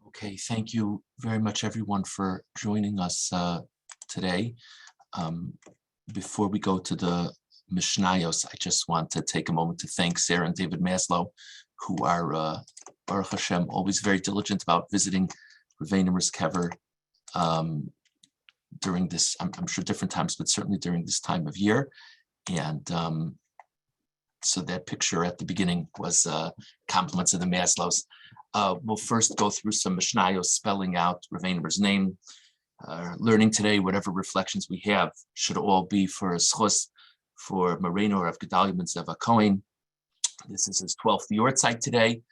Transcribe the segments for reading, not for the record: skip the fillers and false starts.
Okay, thank you very much, everyone, for joining us today. Um, Before we go to the Mishnayos, I just want to take a moment to thank Sarah and David Maslow, who are, Baruch Hashem, always very diligent about visiting Rav Anemer's kever during this, I'm sure different times, but certainly during this time of year. And so that picture at the beginning was compliments of the Maslows. We'll first go through some Mishnayos, spelling out Rav Anemer's name. Learning today, whatever reflections we have should all be for a schus for Moreno of Gedaliah ben Zeva Cohen. This is his 12th yortzeit today.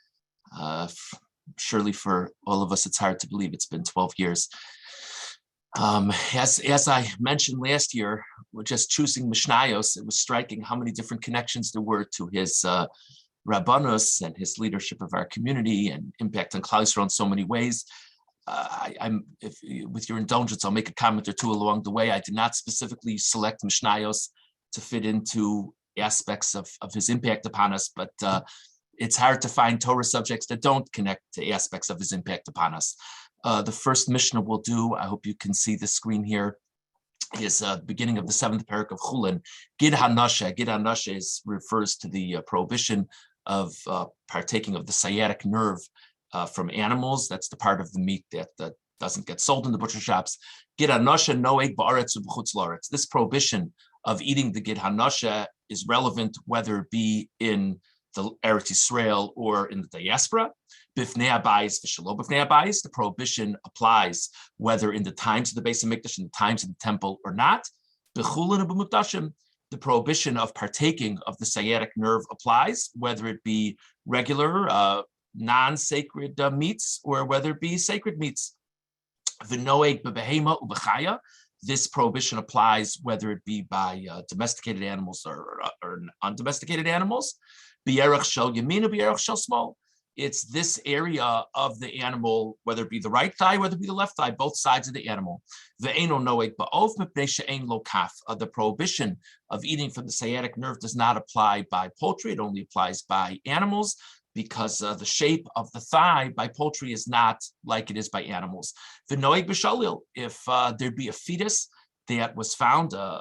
Surely for all of us, it's hard to believe it's been 12 years. As I mentioned last year, we're just choosing Mishnayos. It was striking how many different connections there were to his Rabbanus and his leadership of our community and impact on Klal Yisrael in so many ways. With your indulgence, I'll make a comment or two along the way. I did not specifically select Mishnayos to fit into aspects of his impact upon us, but it's hard to find Torah subjects that don't connect to aspects of his impact upon us. The first Mishnah we'll do, I hope you can see the screen here, is the beginning of the 7th parak of Chulin. Gid HaNashe. Gid HaNashe refers to the prohibition of partaking of the sciatic nerve from animals. That's the part of the meat that doesn't get sold in the butcher shops. Gid HaNashe noeg ba'aretz u'b'chutz la'aretz. This prohibition of eating the Gid HaNashe is relevant whether it be in the Eretz Yisrael or in the diaspora. Bifnei habayis v'shelo bifnei habayis. The prohibition applies whether in the times of the Beis HaMikdash, in the times of the temple or not. B'chulin u'b'mukdashim. The prohibition of partaking of the sciatic nerve applies, whether it be regular, non-sacred meats or whether it be sacred meats. V'noeg b'behema u'b'chaya. This prohibition applies whether it be by domesticated animals or undomesticated animals. B'yerach shel yamin or b'yerach shel shmol. It's this area of the animal, whether it be the right thigh, whether it be the left thigh, both sides of the animal. Ve'eno noeg ba'of mipnei she'ein lo kaf. The prohibition of eating from the sciatic nerve does not apply by poultry. It only applies by animals because the shape of the thigh by poultry is not like it is by animals. Ve'noeg b'shalil. If there be a fetus that was found, a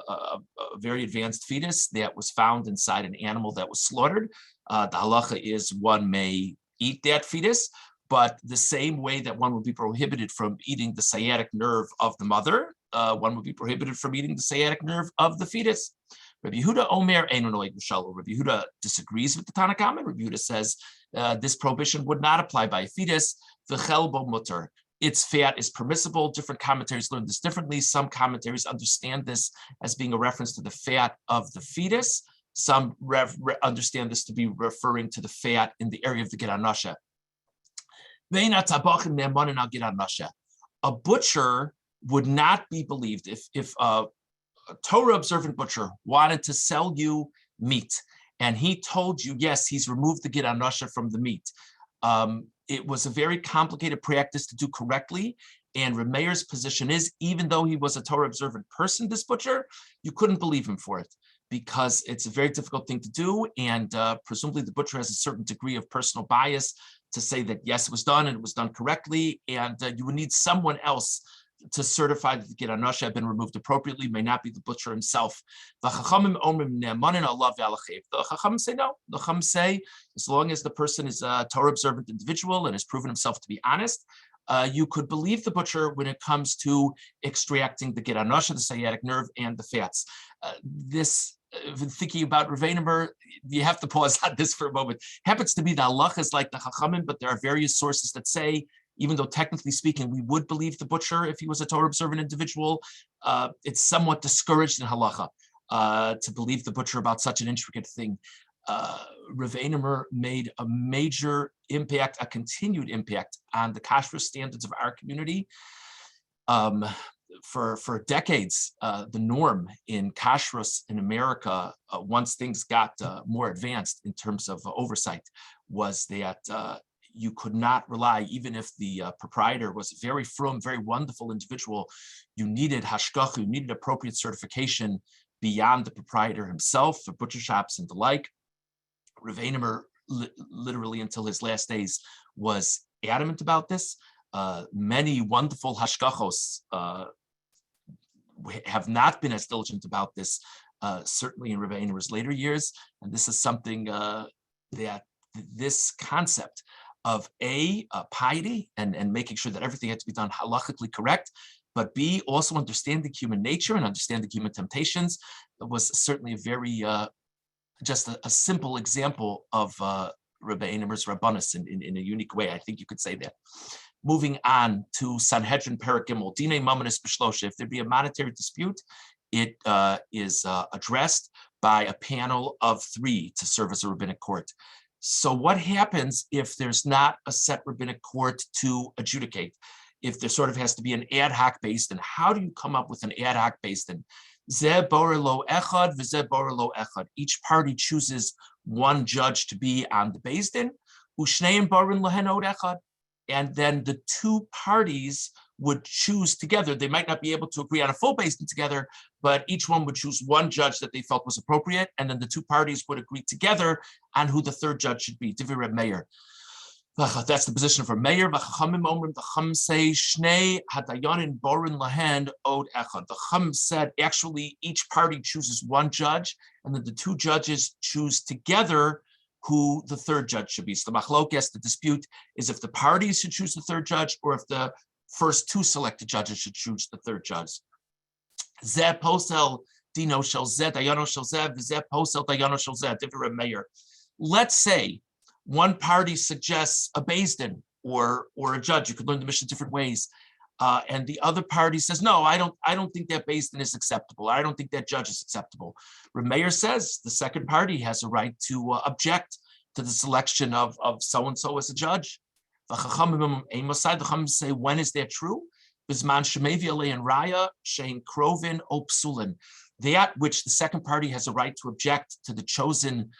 very advanced fetus that was found inside an animal that was slaughtered, the halacha is one may eat that fetus, but the same way that one would be prohibited from eating the sciatic nerve of the mother, one would be prohibited from eating the sciatic nerve of the fetus. Rabbi Yehuda Omer Eino Noeg B'Shalom. Rabbi Yehuda disagrees with the Tanna Kama. Rabbi Yehuda says this prohibition would not apply by a fetus. V'chel bo mutter. Its fat is permissible. Different commentaries learn this differently. Some commentaries understand this as being a reference to the fat of the fetus. Some understand this to be referring to the fat in the area of the Gid HaNashe. A butcher would not be believed if a Torah observant butcher wanted to sell you meat and he told you, yes, he's removed the Gid HaNashe from the meat. It was a very complicated practice to do correctly. And Reb Meir's position is, even though he was a Torah observant person, this butcher, you couldn't believe him for it, because it's a very difficult thing to do. And presumably the butcher has a certain degree of personal bias to say that, yes, it was done and it was done correctly. And you would need someone else to certify that the Gid HaNashe had been removed appropriately, may not be the butcher himself. The Chachamim say no. The Chachamim say, as long as the person is a Torah observant individual and has proven himself to be honest, you could believe the butcher when it comes to extracting the Gid HaNashe, the sciatic nerve, and the fats. Thinking about Rav Anemer, you have to pause on this for a moment. Happens to be the halacha is like the Chachamim, but there are various sources that say, even though technically speaking, we would believe the butcher if he was a Torah observant individual, it's somewhat discouraged in halacha to believe the butcher about such an intricate thing. Rav Anemer made a major impact, a continued impact on the kashrus standards of our community. For decades, the norm in kashrus in America, once things got more advanced in terms of oversight, was that you could not rely, even if the proprietor was a very frum, very wonderful individual, you needed hashgacha, you needed appropriate certification beyond the proprietor himself for butcher shops and the like. Rav Anemer, literally until his last days, was adamant about this. Many wonderful hashgachos have not been as diligent about this, certainly in Rav Anemer's later years. And this is something that this concept of piety and making sure that everything had to be done halachically correct, but B, also understanding human nature and understanding human temptations, was certainly a very, just a simple example of Rabbi Anemer's Rabbanus in a unique way. I think you could say that. Moving on to Sanhedrin Perek Gimel, Dine Mamanis B'Shlosha. If there be a monetary dispute, it is addressed by a panel of 3 to serve as a rabbinic court. So what happens if there's not a set rabbinic court to adjudicate? If there sort of has to be an ad hoc based in, how do you come up with an ad hoc based in? Zeh borer lo echad, v'zeh borer lo echad. Each party chooses one judge to be on the based in, u'shneim borin lohen od echad. And then the 2 parties would choose together. They might not be able to agree on a full based in together, but each one would choose one judge that they felt was appropriate, and then the 2 parties would agree together on who the 3rd judge should be. Divrei Reb Meir. That's the position for Meir. The Chum say Shnei Hadayanin Borin Lahen Od Echad. The Chum said actually each party chooses one judge, and then the 2 judges choose together who the 3rd judge should be. So the machlokes, the dispute, is if the parties should choose the 3rd judge or if the first 2 selected judges should choose the 3rd judge. Zeh posel dino shel zeh dayano shel zeh v'zeh posel dayano shel zeh. Divrei Reb Meir. Let's say one party suggests a beis din or a judge. You could learn the Mishnah different ways, and the other party says, "No, I don't think that beis din is acceptable. I don't think that judge is acceptable." Reb Meir says the second party has a right to object to the selection of so and so as a judge. The Chachamim say, when is that true? Bisman shemevi alei and raya shein krovin o psulin. That which the second party has a right to object to the chosen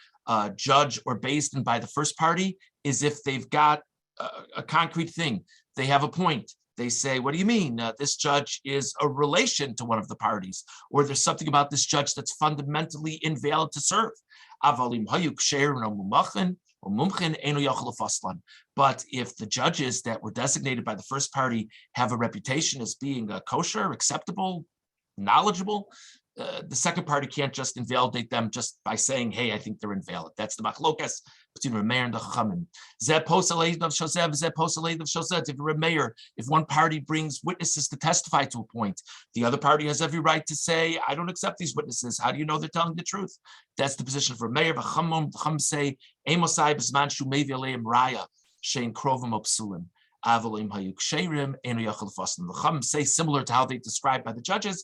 judge or beis din by the first party is if they've got a concrete thing. They have a point. They say, what do you mean? This judge is a relation to one of the parties, or there's something about this judge that's fundamentally invalid to serve. But if the judges that were designated by the first party have a reputation as being kosher, acceptable, knowledgeable, the second party can't just invalidate them just by saying, hey, I think they're invalid. That's the machlokas between Reb Meir and the Chachamim. Reb Meir, if one party brings witnesses to testify to a point, the other party has every right to say, I don't accept these witnesses. How do you know they're telling the truth? That's the position of Reb Meir. The Chachamim say, Amosai b'zman shu mevi aleim raya shein krovim opsulim. The Chachamim say, similar to how they described by the judges,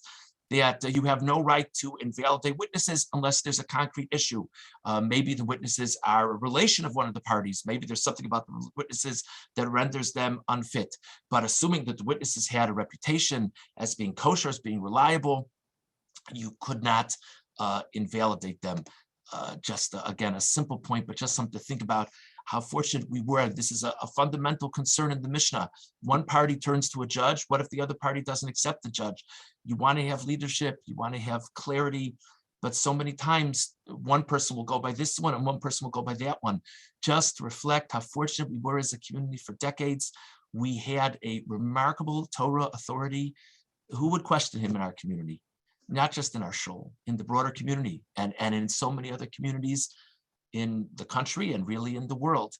that you have no right to invalidate witnesses unless there's a concrete issue. Maybe the witnesses are a relation of one of the parties. Maybe there's something about the witnesses that renders them unfit. But assuming that the witnesses had a reputation as being kosher, as being reliable, you could not invalidate them. Again, a simple point, but just something to think about. How fortunate we were. This is a fundamental concern in the Mishnah. One party turns to a judge. What if the other party doesn't accept the judge? You want to have leadership. You want to have clarity. But so many times, one person will go by this one and one person will go by that one. Just reflect how fortunate we were as a community for decades. We had a remarkable Torah authority. Who would question him in our community? Not just in our shul, in the broader community and in so many other communities in the country and really in the world.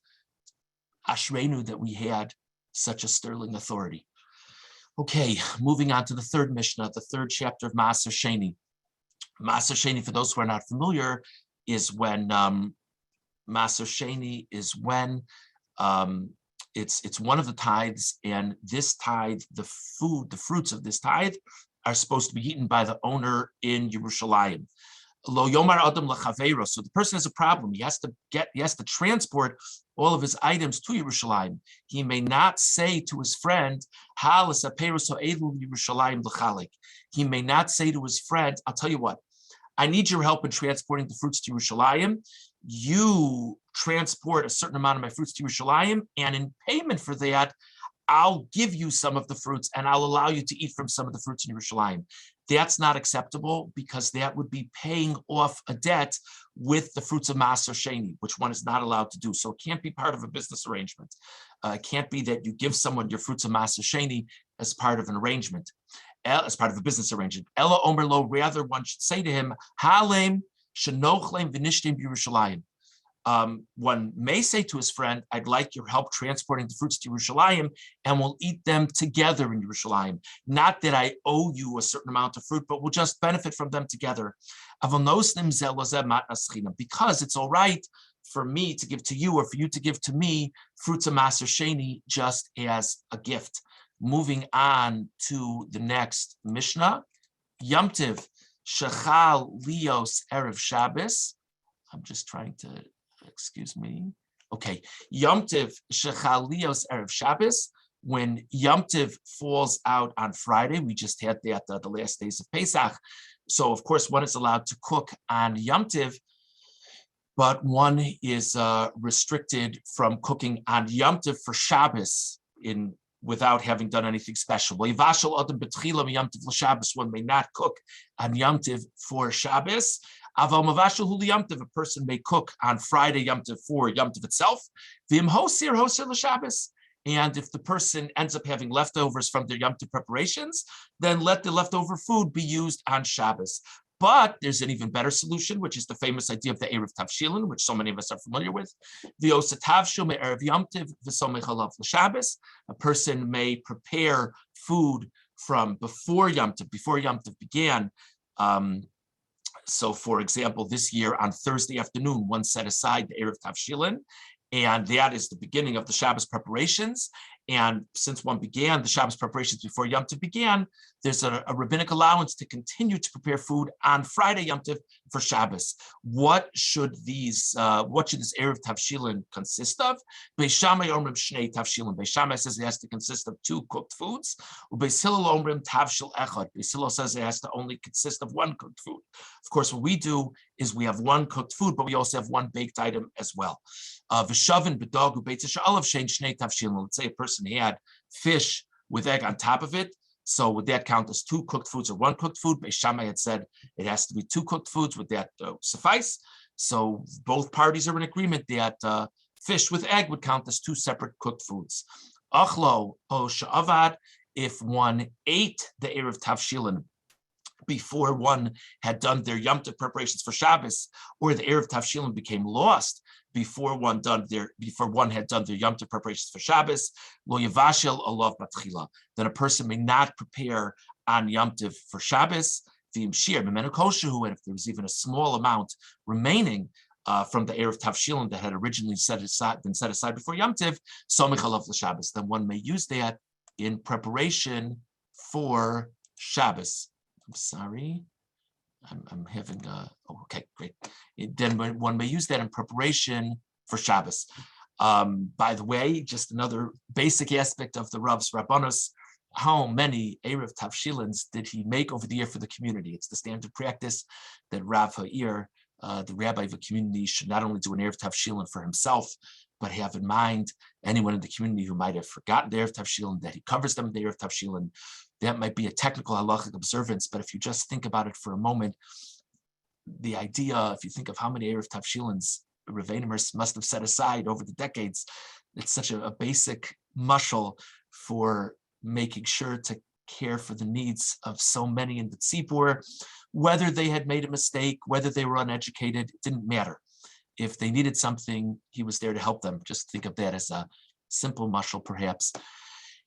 Ashreinu that we had such a sterling authority. Okay, moving on to the 3rd Mishnah, the 3rd chapter of Maaser Sheni. Maaser Sheni, for those who are not familiar, is when Maaser Sheni is when it's one of the tithes, and this tithe, the fruits of this tithe are supposed to be eaten by the owner in Yerushalayim. Lo yomar adam lechavero. So the person has a problem. He has to transport all of his items to Yerushalayim. He may not say to his friend, Yerushalayim. He may not say to his friend, I'll tell you what, I need your help in transporting the fruits to Yerushalayim. You transport a certain amount of my fruits to Yerushalayim, and in payment for that, I'll give you some of the fruits and I'll allow you to eat from some of the fruits in Yerushalayim. that's not acceptable because that would be paying off a debt with the fruits of Maaser Sheni, which one is not allowed to do. So it can't be part of a business arrangement. It can't be that you give someone your fruits of Maaser Sheni as part of an arrangement, as part of a business arrangement. Ella Omer Lo, rather one should say to him, Halem Shenochlem V'Nishtim Yerushalayim. One may say to his friend, I'd like your help transporting the fruits to Yerushalayim, and we'll eat them together in Yerushalayim. Not that I owe you a certain amount of fruit, but we'll just benefit from them together. Because it's all right for me to give to you or for you to give to me fruits of Maaser Sheni just as a gift. Moving on to the next Mishnah, Yom Tiv, Shechal Lios Erev Shabbos. I'm just trying to, excuse me. Okay, Yom Tiv, Shechal Lios Erev Shabbos. When Yom Tiv falls out on Friday, we just had that the last days of Pesach. So of course one is allowed to cook on Yom Tiv, but one is restricted from cooking on Yom Tiv for Shabbos without having done anything special. One may not cook on Yom Tiv for Shabbos. A person may cook on Friday Yom Tiv for Yom Tiv itself. And if the person ends up having leftovers from their Yom Tov preparations, then let the leftover food be used on Shabbos. But there's an even better solution, which is the famous idea of the Erev Tavshilin, which so many of us are familiar with. A person may prepare food from before Yom Tov began. So, for example, this year on Thursday afternoon, one set aside the Erev Tavshilin, and that is the beginning of the Shabbos preparations. And since one began the Shabbos preparations before Yom Tov began, there's a rabbinic allowance to continue to prepare food on Friday Yom Tov for Shabbos. What should this Erev Tavshilin consist of? Beis Shammai omrim shnei tavshilin. Beis Shammai says it has to consist of 2 cooked foods. Beis Hillel omrim tavshil echad. Beis Hillel says it has to only consist of 1 cooked food. Of course, what we do is we have 1 cooked food, but we also have 1 baked item as well. V'shavin b'dog u'beitz sha'alav shein shnei tavshilin. Let's say a person had fish with egg on top of it. So would that count as 2 cooked foods or 1 cooked food? Beis Shammai had said it has to be 2 cooked foods. Would that suffice? So both parties are in agreement that fish with egg would count as 2 separate cooked foods. Achlo o sha'avad, if one ate the Erev Tavshilin before one had done their Yom Tov preparations for Shabbos, or the Erev Tavshilin became lost before one had done their Yom Tov preparations for Shabbos, lo yavashel alav batchila. Then a person may not prepare on Yom Tov for Shabbos. And if there was even a small amount remaining from the Erev Tavshilin that had originally been set aside before Yom Tov, somich alav l'Shabbos, then one may use that in preparation for Shabbos. I'm sorry. I'm having okay, great. Then one may use that in preparation for Shabbos. By the way, just another basic aspect of the Rav's Rabbanos, how many Erev Tavshilins did he make over the year for the community? It's the standard practice that Rav Ha'ir, the rabbi of a community, should not only do an Erev Tavshilin for himself, but have in mind anyone in the community who might have forgotten the Erev Tavshilin, that he covers them in the Erev Tavshilin. That might be a technical halachic observance, but if you just think about it for a moment, the idea, if you think of how many Erev Tavshilins Rav Anemer must have set aside over the decades, it's such a basic mushal for making sure to care for the needs of so many in the tzibur. Whether they had made a mistake, whether they were uneducated, it didn't matter. If they needed something, he was there to help them. Just think of that as a simple mushal, perhaps.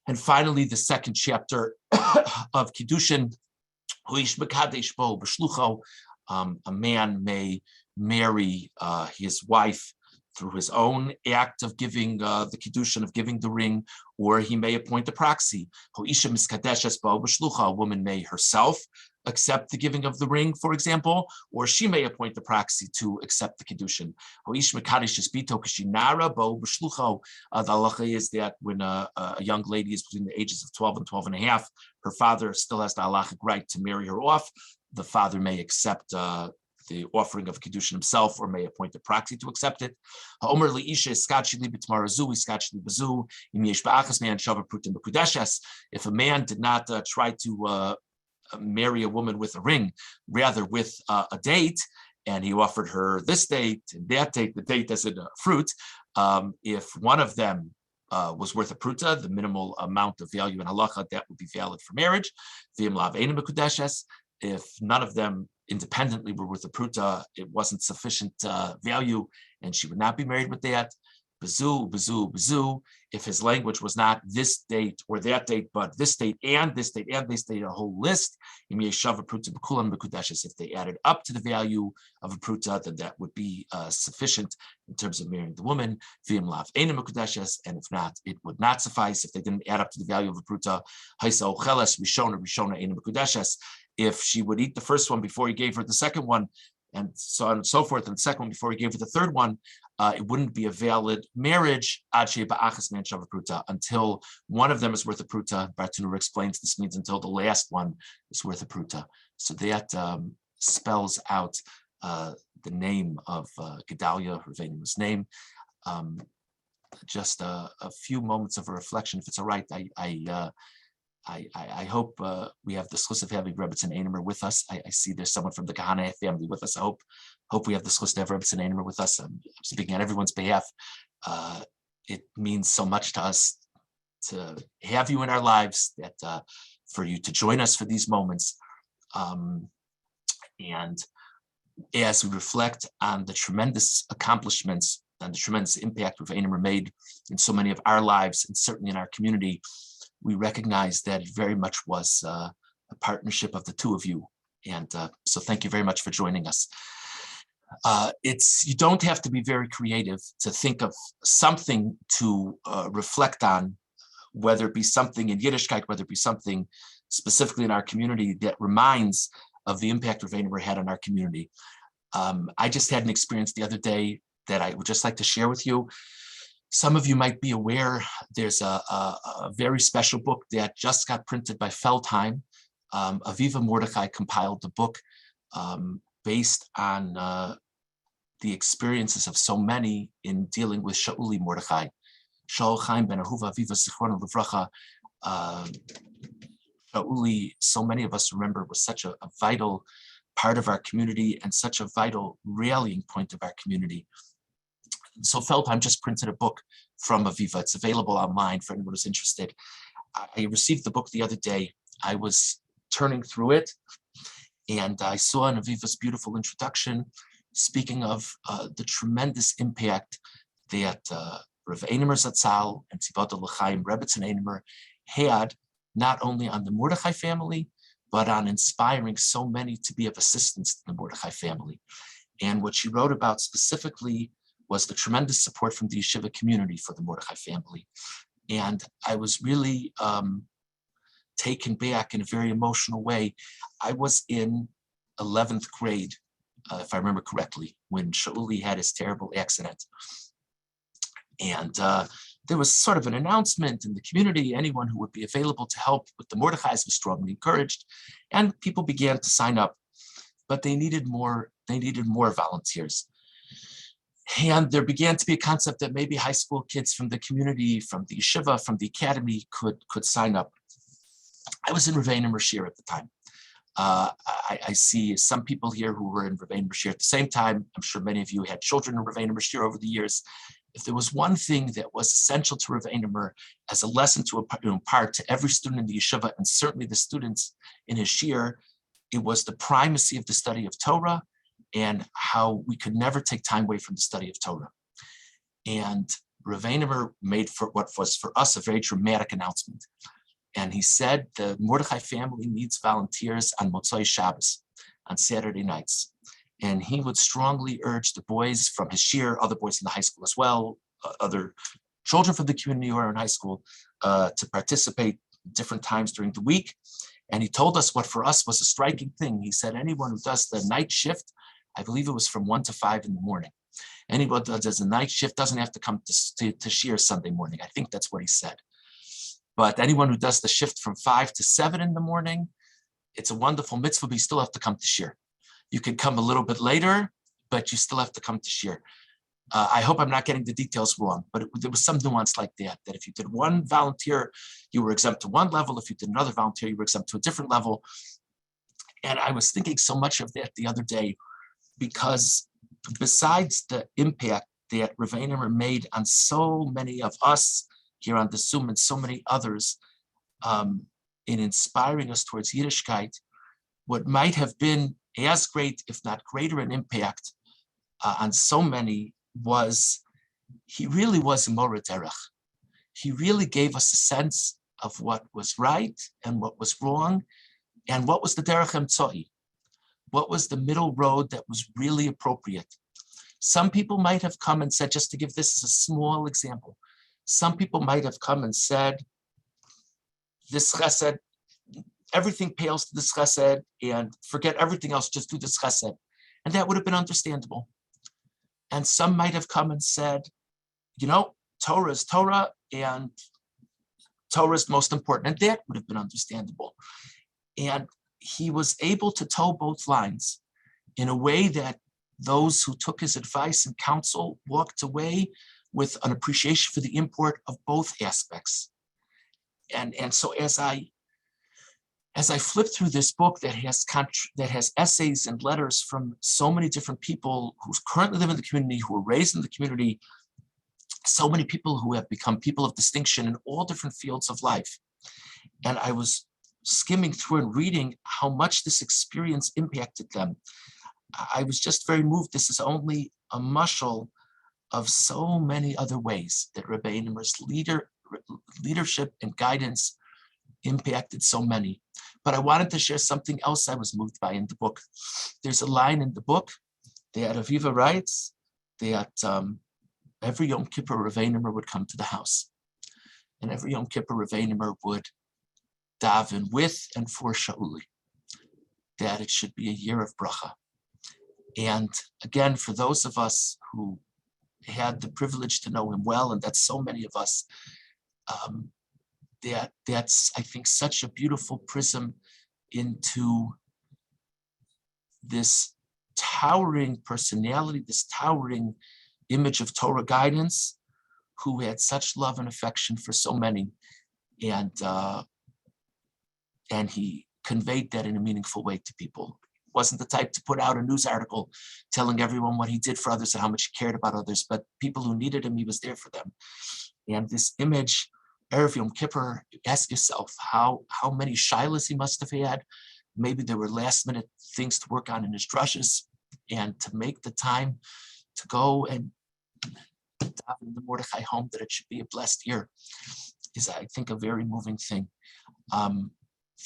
And finally, the second chapter of Kiddushin, a man may marry his wife through his own act of giving the Kiddushin, of giving the ring, or he may appoint a proxy. A woman may herself accept the giving of the ring, for example, or she may appoint the proxy to accept the Kiddushin. The halacha is that when a young lady is between the ages of 12 and 12 and a half, her father still has the halachic right to marry her off. The father may accept the offering of Kiddushin himself, or may appoint a proxy to accept it. If a man did not try to marry a woman with a ring, rather with a date, and he offered her this date and that date, the date as a fruit. If one of them was worth a pruta, the minimal amount of value in halacha, that would be valid for marriage. If none of them independently were worth a pruta, it wasn't sufficient value, and she would not be married with that. Bezu, bezu, bezu. If his language was not this date or that date, but this date and this date and this date, a whole list. If they added up to the value of a pruta, then that would be sufficient in terms of marrying the woman. And if not, it would not suffice if they didn't add up to the value of a pruta. If she would eat the first one before he gave her the second one, and so on and so forth, and the second one before he gave her the third one, it wouldn't be a valid marriage until one of them is worth a pruta. Bartenura explains this means until the last one is worth a pruta. So that spells out the name of Gedaliah, Raveinu's name. Just a few moments of a reflection, if it's all right. I hope we have the schus of having Rebbetzin Anemer with us. I see there's someone from the Kahana family with us. I hope we have the schus to have Rebbetzin Anemer with us. I'm speaking on everyone's behalf. It means so much to us to have you in our lives, that for you to join us for these moments. And as we reflect on the tremendous accomplishments and the tremendous impact Rav Anemer made in so many of our lives, and certainly in our community, we recognize that it very much was a partnership of the two of you. And so thank you very much for joining us. You don't have to be very creative to think of something to reflect on, whether it be something in Yiddishkeit, whether it be something specifically in our community that reminds of the impact Rav Anemer had on our community. I just had an experience the other day that I would just like to share with you. Some of you might be aware there's a very special book that just got printed by Feldheim. Aviva Mordechai compiled the book based on the experiences of so many in dealing with Shauli Mordechai. Shaul Chaim ben Ahuva Aviva Zichron Levracha. Shauli, so many of us remember, was such a vital part of our community and such a vital rallying point of our community. So Feldheim just printed a book from Aviva. It's available online for anyone who's interested. I received the book the other day. I was turning through it, and I saw in Aviva's beautiful introduction, speaking of the tremendous impact that Rav Anemer Zatzal and Tzibata L'chaim Rebbetzin Anemer had, not only on the Mordechai family, but on inspiring so many to be of assistance to the Mordechai family. And what she wrote about specifically was the tremendous support from the yeshiva community for the Mordechai family. And I was really taken back in a very emotional way. I was in 11th grade, if I remember correctly, when Shauli had his terrible accident. And there was sort of an announcement in the community, anyone who would be available to help with the Mordechais was strongly encouraged, and people began to sign up, but they needed more volunteers. And there began to be a concept that maybe high school kids from the community, from the yeshiva, from the academy could sign up. I was in Rav Anemer Shir at the time. I see some people here who were in Rav Anemer Shir at the same time. I'm sure many of you had children in Rav Anemer Shir over the years. If there was one thing that was essential to Rav Anemer as a lesson to impart to every student in the yeshiva, and certainly the students in his shir, it was the primacy of the study of Torah and how we could never take time away from the study of Torah. And Rav Anemer made for what was for us a very dramatic announcement. And he said the Mordechai family needs volunteers on Motzai Shabbos, on Saturday nights. And he would strongly urge the boys from his shir, other boys in the high school as well, other children from the community who are in high school, to participate different times during the week. And he told us what for us was a striking thing. He said anyone who does the night shift, I believe it was from 1 to 5 in the morning. Anyone that does the night shift doesn't have to come to shir Sunday morning. I think that's what he said. But anyone who does the shift from 5 to 7 in the morning, it's a wonderful mitzvah, but you still have to come to shir. You can come a little bit later, but you still have to come to shir. I hope I'm not getting the details wrong, but there was some nuance like that if you did one volunteer, you were exempt to one level. If you did another volunteer, you were exempt to a different level. And I was thinking so much of that the other day, because besides the impact that Rav Anemer made on so many of us here on the Zoom and so many others in inspiring us towards Yiddishkeit, what might have been as great, if not greater, an impact on so many was he really was a Mora Derech. He really gave us a sense of what was right and what was wrong, and what was the Derech Emtzoi, what was the middle road that was really appropriate. Some people might have come and said, just to give this as a small example, some people might have come and said, this chesed, everything pales to this chesed, and forget everything else, just do this chesed. And that would have been understandable. And some might have come and said, you know, Torah is Torah, and Torah is most important. And that would have been understandable. And he was able to toe both lines in a way that those who took his advice and counsel walked away with an appreciation for the import of both aspects. And so as I flip through this book that has essays and letters from so many different people who currently live in the community, who were raised in the community, so many people who have become people of distinction in all different fields of life. And I was skimming through and reading how much this experience impacted them. I was just very moved. This is only a mashal of so many other ways that Rabbi Anemer's leadership and guidance impacted so many. But I wanted to share something else I was moved by in the book. There's a line in the book that Aviva writes that every Yom Kippur, Rav Anemer would come to the house. And every Yom Kippur, Rav Anemer would daven with and for Shauli, that it should be a year of bracha. And again, for those of us who had the privilege to know him well, and that's so many of us, that's, I think, such a beautiful prism into this towering personality, this towering image of Torah guidance, who had such love and affection for so many. And he conveyed that in a meaningful way to people. Wasn't the type to put out a news article telling everyone what he did for others and how much he cared about others, but people who needed him, he was there for them. And this image, Erev Yom Kippur, you ask yourself how many shilas he must have had. Maybe there were last minute things to work on in his drushes, and to make the time to go and daven the Mordechai home that it should be a blessed year is, I think, a very moving thing.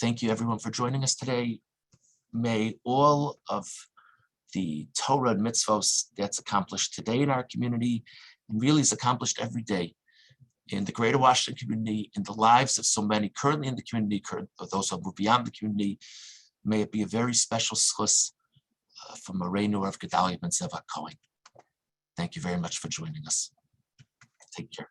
Thank you everyone for joining us today. May all of the Torah and mitzvos that's accomplished today in our community, and really is accomplished every day in the greater Washington community, in the lives of so many currently in the community, or those who have moved beyond the community, may it be a very special schus from Moreinu of Gedaliah ben Zeva Cohen. Thank you very much for joining us. Take care.